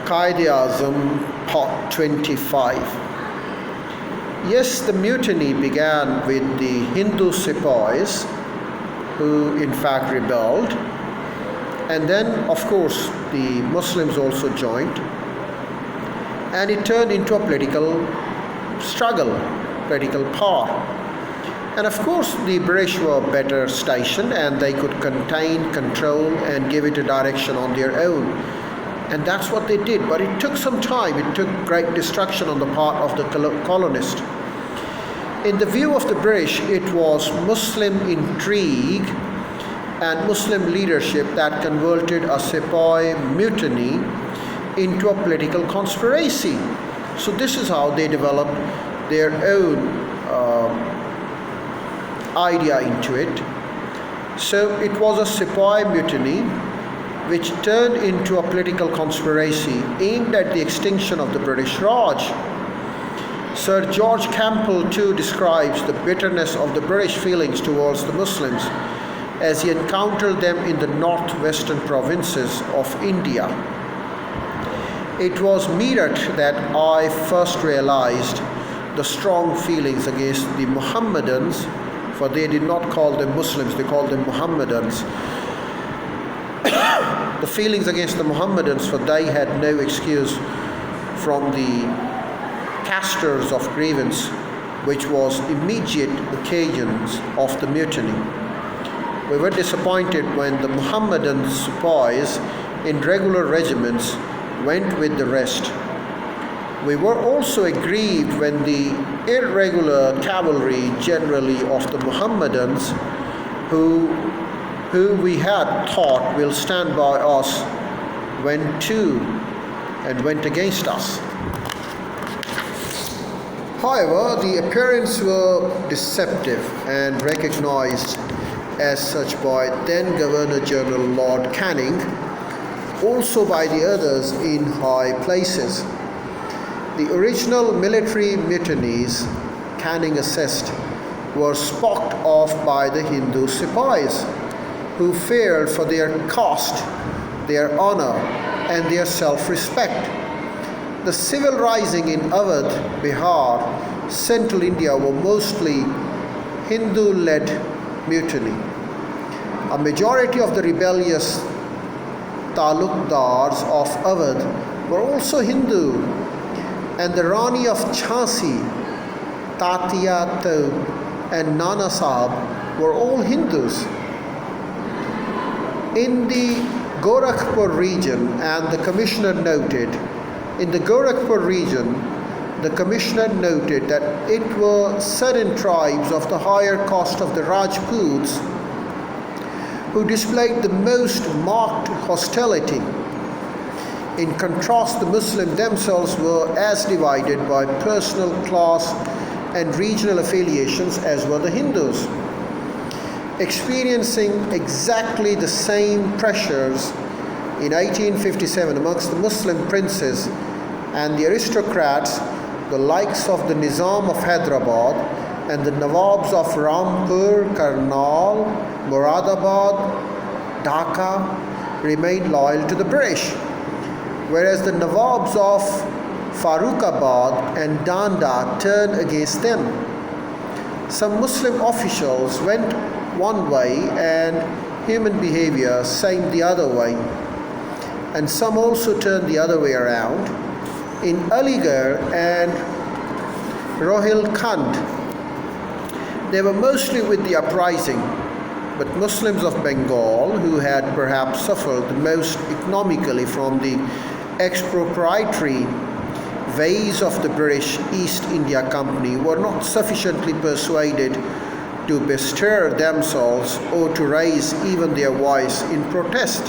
Quaid Azam, Part 25. Yes, the mutiny began with the Hindu sepoys, who in fact rebelled, and then, of course, the Muslims also joined, and it turned into a political struggle, political power. And of course, the British were better stationed and they could contain, control, and give it a direction on their own. And that's what they did. But it took some time. It took great destruction on the part of the colonists. In the view of the British, it was Muslim intrigue and Muslim leadership that converted a sepoy mutiny into a political conspiracy. So this is how they developed their own idea into it. So it was a sepoy mutiny which turned into a political conspiracy aimed at the extinction of the British Raj. Sir George Campbell too describes the bitterness of the British feelings towards the Muslims as he encountered them in the northwestern provinces of India. It was Meerut that I first realized the strong feelings against the Mohammedans, for they did not call them Muslims, they called them Mohammedans. The feelings against the Mohammedans, for they had no excuse from the casters of grievance, which was immediate occasions of the mutiny. We were disappointed when the Mohammedan sepoys in regular regiments went with the rest. We were also aggrieved when the irregular cavalry generally of the Mohammedans, who we had thought will stand by us, went against us. However, the appearances were deceptive and recognized as such by then Governor General Lord Canning, also by the others in high places. The original military mutinies, Canning assessed, were sparked off by the Hindu sepoys, who feared for their caste, their honor, and their self-respect. The civil rising in Awadh, Bihar, central India were mostly Hindu-led mutiny. A majority of the rebellious talukdars of Awadh were also Hindu, and the Rani of Jhansi, Tatia Tope, and Nana Sahib were all Hindus. In the Gorakhpur region, and the commissioner noted, the commissioner noted that it were certain tribes of the higher caste of the Rajputs who displayed the most marked hostility. In contrast, the Muslims themselves were as divided by personal, class, and regional affiliations as were the Hindus, experiencing exactly the same pressures in 1857 amongst the Muslim princes and the aristocrats, the likes of the Nizam of Hyderabad and the Nawabs of Rampur, Karnal, Moradabad, Dhaka remained loyal to the British, whereas the Nawabs of Farrukhabad and Danda turned against them. Some Muslim officials went one way and human behavior seemed the other way, and some also turned the other way around. In Aligarh and Rohilkhand, they were mostly with the uprising, but Muslims of Bengal, who had perhaps suffered the most economically from the expropriatory ways of the British East India Company, were not sufficiently persuaded to bestir themselves or to raise even their voice in protest.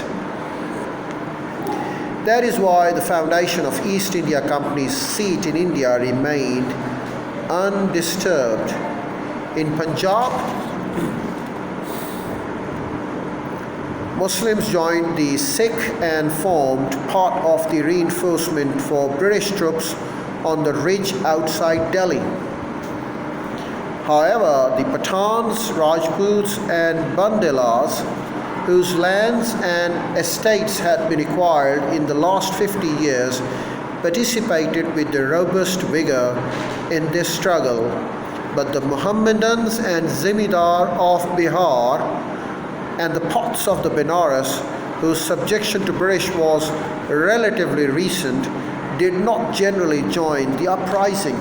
That is why the foundation of East India Company's seat in India remained undisturbed. In Punjab, Muslims joined the Sikh and formed part of the reinforcement for British troops on the ridge outside Delhi. However, the Pathans, Rajputs, and Bandelas, whose lands and estates had been acquired in the last 50 years, participated with the robust vigor in this struggle. But the Mohammedans and Zemindar of Bihar and the Pots of the Benares, whose subjection to British was relatively recent, did not generally join the uprising.